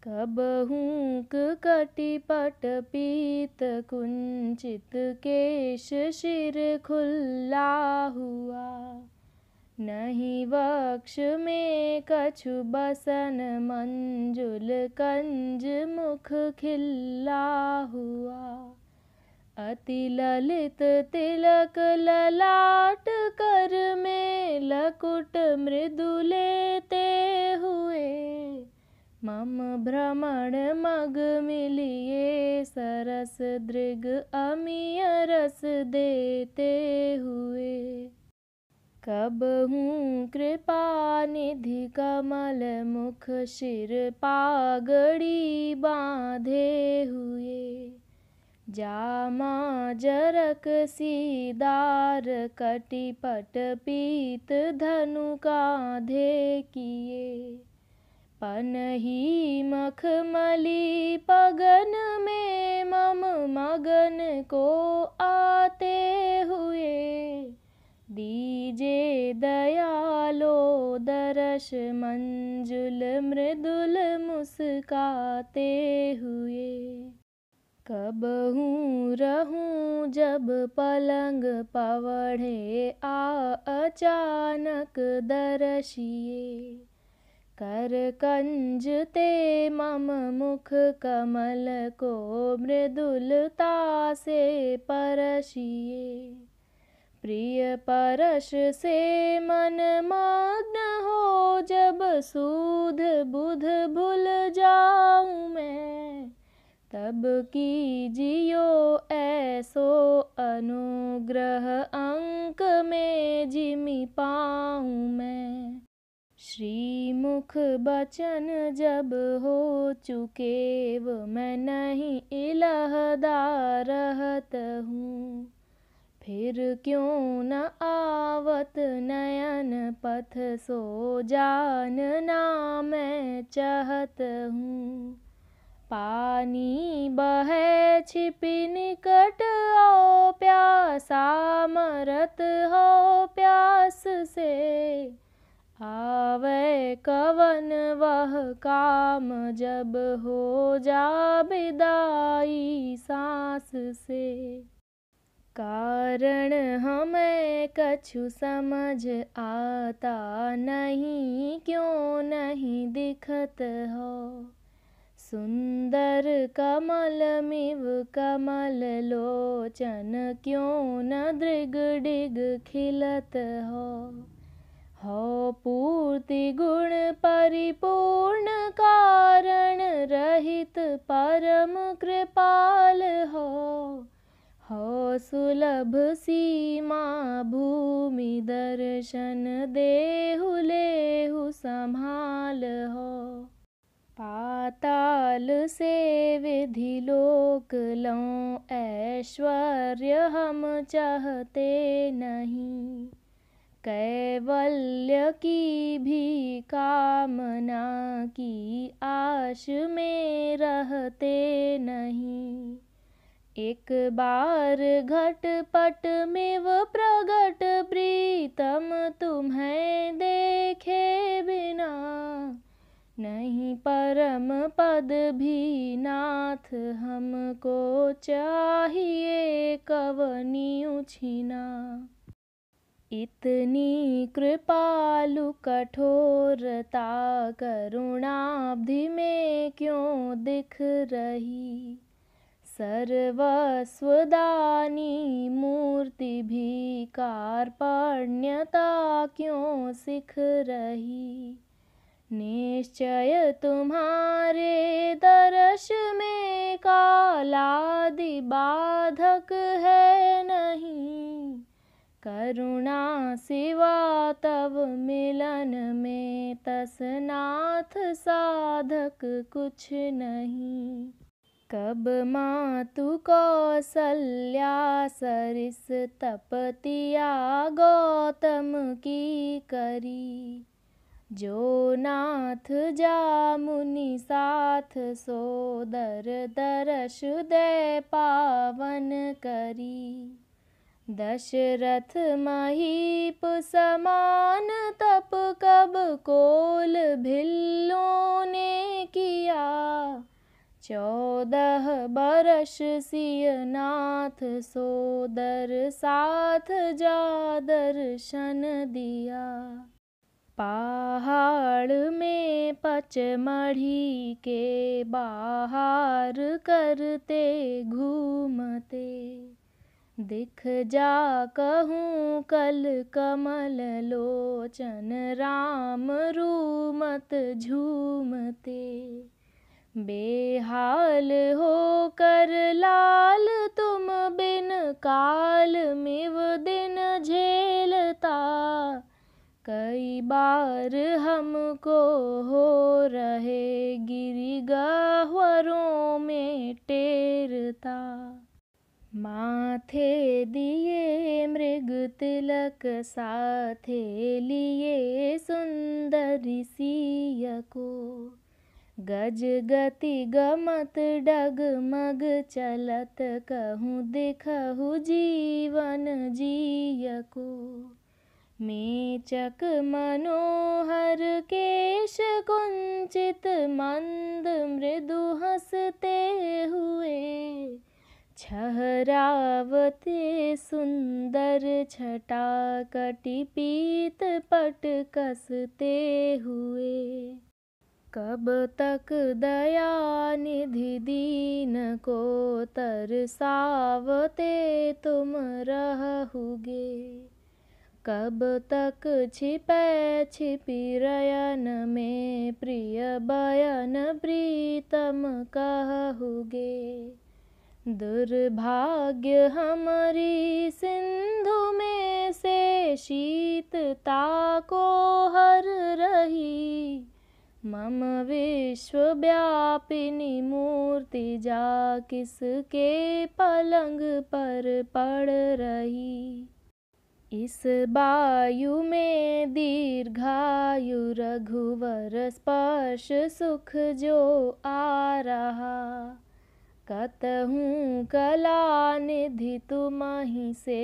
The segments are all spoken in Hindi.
कबहूँ कटिपट पीत कुंचित केश शिर खुला हुआ। नहीं वक्ष में कछु बसन मंजुल कंज मुख खिला हुआ। अति ललित तिलक ललाट कर में लकुट मृदु लेते हुए। मम भ्रमण मग मिलिए सरस दृग अमीय रस देते हुए। कबहूँ कृपा निधि कमल मुख शिर पागड़ी बांधे हुए। जामा जरक सीदार कटिपट पीत धनु कांधे किए। पनही मखमली पगन में मम मगन को आते हुए। दीजे दयालो दरस मंजुल मृदुल मुस्काते हुए। कबहूँ रहूँ जब पलंग पवढ़े आ अचानक दरसिए। कर कंज ते मम मुख कमल को मृदुलता से परसिए। प्रिय परश से मन मग्न हो जब सूध बुध भूल जाऊँ मैं। तब कीजियो ऐसो अनुग्रह अंक में जिमि पाऊँ मैं। श्रीमुख बचन जब हो चुके वो मैं नहीं इलहदा रहत हूँ। फिर क्यों न आवत नयन पथ सो जानना मैं चाहत हूँ। पानी बहे छिपी निकट आओ प्यासा मरत हो प्यास से। आवे कवन वह काम जब हो जा विदाई सांस से। कारण हमें कछु समझ आता नहीं क्यों नहीं दिखत हो। सुंदर कमल मिव कमल लोचन क्यों न दृग डिग खिलत हो पूर्ति गुण परिपूर्ण कारण रहित परम कृपाल हो सुलभ सीमा भूमि दर्शन देहु लेहु संभाल हो। पाताल से विधि लोक लौं ऐश्वर्य हम चाहते नहीं। कैवल्य की भी कामना की आश में रहते नहीं। एक बार घटपट में वो प्रगट प्रीतम तुम्हें देखे बिना। नहीं परम पद भी नाथ हमको चाहिए कवनी उछिना। इतनी कृपालु कठोरता करुणाब्धि में क्यों दिख रही। सर्वस्वदानी मूर्ति भी कार्पण्यता क्यों सिख रही। निश्चय तुम्हारे दर्श में कालादि बाधक है नहीं। करुणा सिवा तव मिलन में तसनाथ साधक कुछ नहीं। कब मातु कौसल्या सरिस तपतिया गौतम की करी। जो नाथ जामुनि साथ सोदर दरस दे पावन करी। दशरथ महीप समान तप कब कोल भिल्लों ने किया। 14 बरस सिय नाथ सोदर साथ जा दर्शन दिया। पहाड़ में पचमढ़ी के बाहर करते घूमते। दिख जा कहूँ कल कमल लोचन राम रूमत झूमते। बेहाल हो कर लाल तुम बिन काल मिव दिन झेलता। कई बार हमको हो रहे गिरि गह्वरों में टेरता। माथे दिए मृग तिलक साथे लिए सुंदरी सिय को। गज गति गमत डगमग चलत कहूँ दिखहु जीवन जिय को। मेचक मनोहर केश कुंचित मंद मृदु हंसते हुए। छहरावते सुंदर छटा कटि पीत पट कसते हुए। कब तक दया निधि दीन को तरसावते तुम रहोगे। कब तक छिपै छिपि रयन में प्रिय बयन प्रीतम कहोगे। दुर्भाग्य हमारी सिंधु में से शीतता को हर रही। मम विश्वव्यापिनी मूर्ति जा किसके पलंग पर पड़ रही। इस वायु में दीर्घायु रघुवर स्पर्श सुख जो आ रहा। कतहूँ कला निधि तुमहि से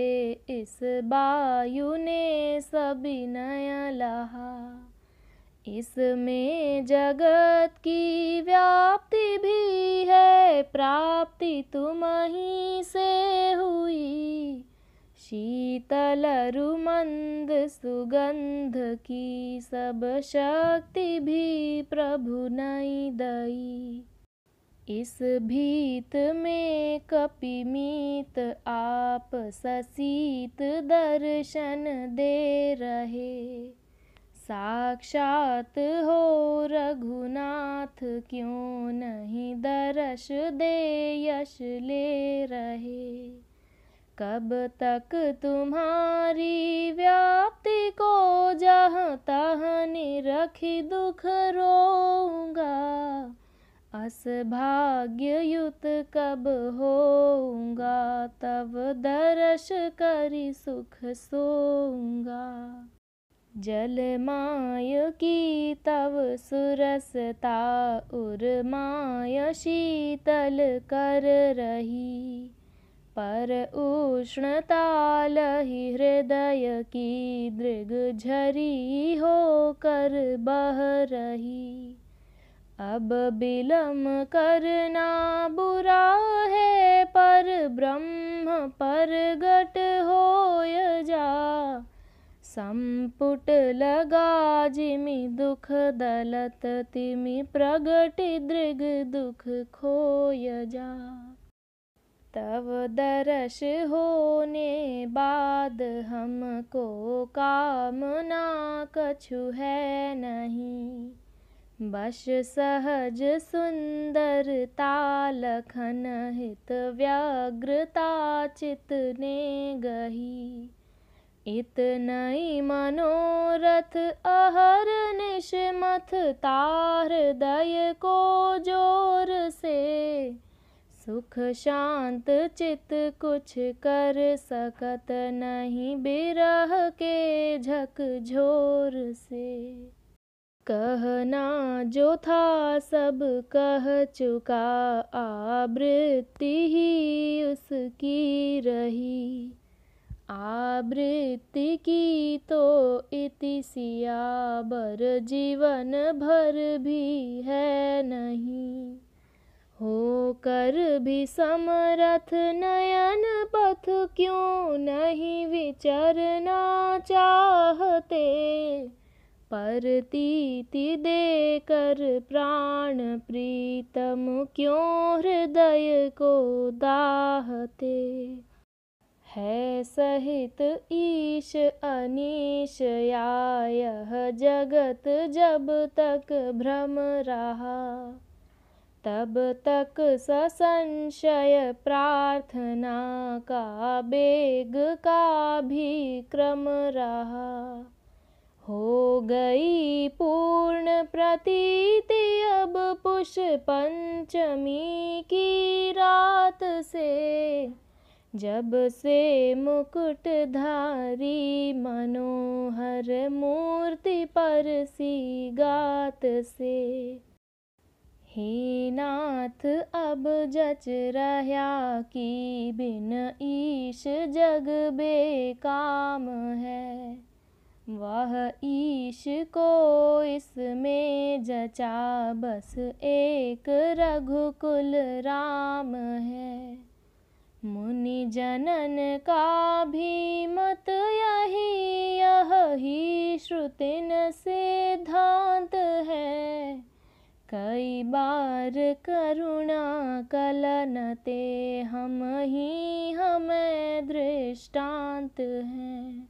इस वायु ने सविनय लहा। इसमें जगत की व्याप्ति भी है प्राप्ति तुम्हीं से हुई। शीतल रुमंद सुगंध की सब शक्ति भी प्रभु नहीं दई। इस भीत में कपिमीत आप ससीत दर्शन दे रहे। साक्षात हो रघुनाथ क्यों नहीं दर्श दे यश ले रहे। कब तक तुम्हारी व्याप्ति को जहाँ तहाँ निरखी दुख रोऊंगा। अस भाग्ययुत कब होऊंगा तब दर्श करि सुख सोऊंगा। जलमाय की तव सुरसता उर्माय शीतल कर रही। पर उष्णता लहि हृदय की दृग झरी होकर बह रही। अब बिलम करना बुरा है पर ब्रह्म परगट होय जा। संपुट लगा जिमि दुख दलत तिमि प्रगटि दृग दुख खोय जा। तव दर्श होने बाद हमको कामना कछु है नहीं। बश सहज सुंदरता लखन हित व्यग्रता चित ने गही। इतनई मनोरथ अहर निश मथ तार हृदय को जोर से। सुख शांत चित कुछ कर सकत नहीं बिरह के झकझोर से। कहना जो था सब कह चुका आवृत्ति ही उसकी रही। आवृत्ति की तो इति सियाबर जीवन भर भी है नहीं, होकर भी समरथ नयन पथ क्यों नहीं विचरना चाहते, परतीति देकर प्राण प्रीतम क्यों हृदय को दाहते, है सहित ईश अनीश या यह जगत जब तक भ्रम रहा, तब तक ससंशय प्रार्थना का बेग का भी क्रम रहा, हो गई पूर्ण प्रतीति अब पुष्य पंचमी की रात से, जब से मुकुटधारी मनोहर मूर्ति परसी गात से, हे नाथ अब जच रहा कि बिन ईश जग बेकाम है, वह ईश को इसमें जचा बस एक रघुकुल राम है, मुनि जनन का भी मत यही यही श्रुतिन सिद्धांत है, कई बार करुणा कलनते हम ही हमें दृष्टांत हैं,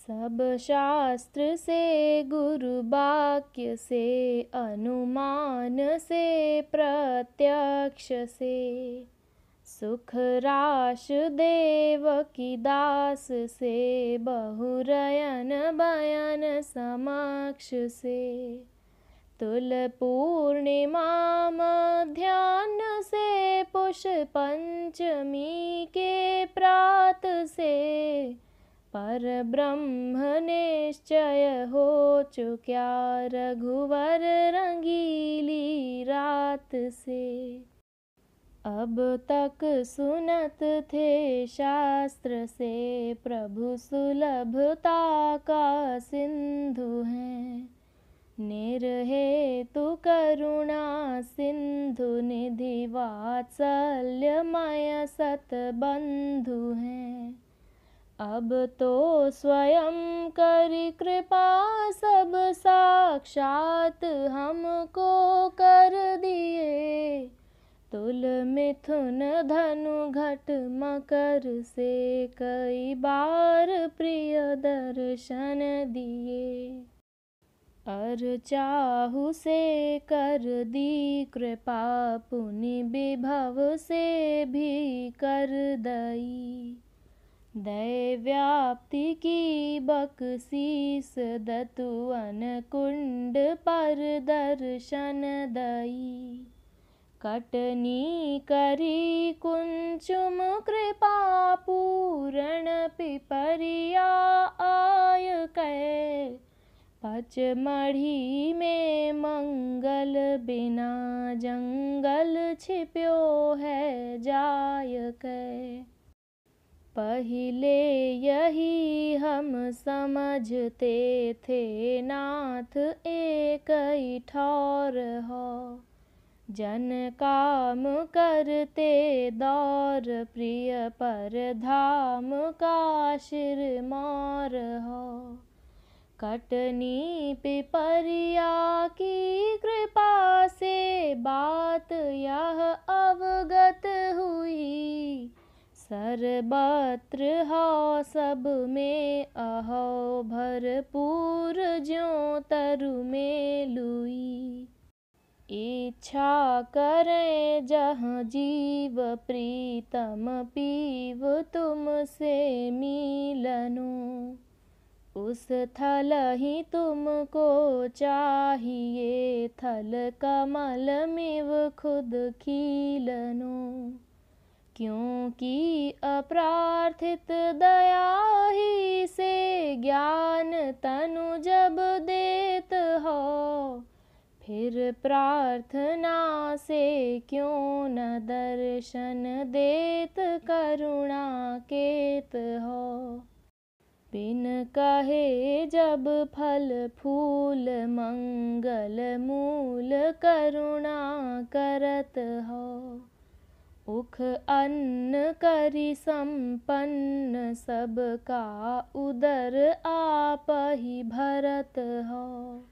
सब शास्त्र से गुरु वाक्य से अनुमान से प्रत्यक्ष से, सुख राश देवकी दास से बहुरयन बयन समक्ष से, तुल पूर्णिमा मध्याह्न से पुष पंचमी के प्रात से, पर ब्रह्म निश्चय हो चुक्या रघुवर रंगीली रात से, अब तक सुनत थे शास्त्र से प्रभु सुलभता का सिंधु हैं, निर्हेतु करुणा सिंधु निधि वात्सल्यमय सतबंधु हैं, अब तो स्वयं करी कृपा सब साक्षात हमको कर दिए, तुल मिथुन धनु घट मकर से कई बार प्रिय दर्शन दिए, अर चाहु से कर दी कृपा पुनि विभव से भी कर दई, दय व्याप्ति की बख्शीस दतुअन कुंड पर दर्शन दई, कटनी करी कुंचुम कृपा पूरण पिपरिया आय कै, पचमढ़ी में मंगल बिना जंगल छिप्यो है जाय कै, पहिले यही हम समझते थे नाथ एक ही ठौर हो, जन काम करते दौर प्रिय पर धाम का शिर मोर हो, कटनी पिपरिया की कृपा से बात यह अवगत हुई, सर्वत्र हो सब में अहो भरपूर ज्यों तरु में लुई, इच्छा करें जहाँ जीव प्रीतम पीव तुमसे मिलनो, उस थल ही तुमको चाहिए थल कमल मिव खुद खिलनो, क्योंकि अप्रार्थित दया ही से ज्ञान तनु जब देत हो, फिर प्रार्थना से क्यों न दर्शन देत करुणा केत हो। बिन कहे जब फल फूल मंगल मूल करुणा करत हो। उख अन्न करि संपन्न सबका उदर आप ही भरत हो।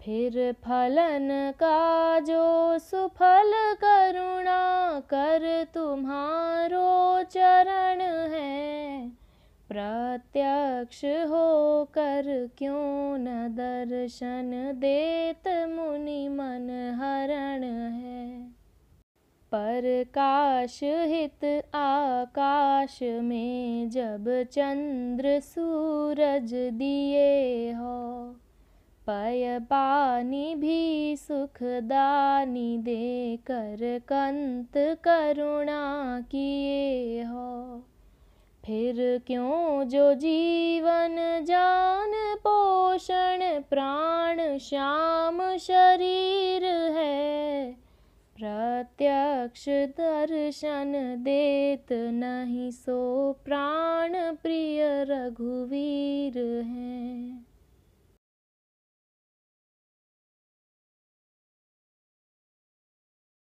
फिर फलन का जो सुफल करुणा कर तुम्हारो चरण है। प्रत्यक्ष होकर क्यों न दर्शन देत मुनि मन हरण है। प्रकाश हित आकाश में जब चंद्र सूरज दिए हो। पय पानी भी सुखदानी देकर कंत करुणा किए हो। फिर क्यों जो जीवन जान पोषण प्राण श्याम शरीर है। प्रत्यक्ष दर्शन देत नहीं सो प्राण प्रिय रघुवीर है।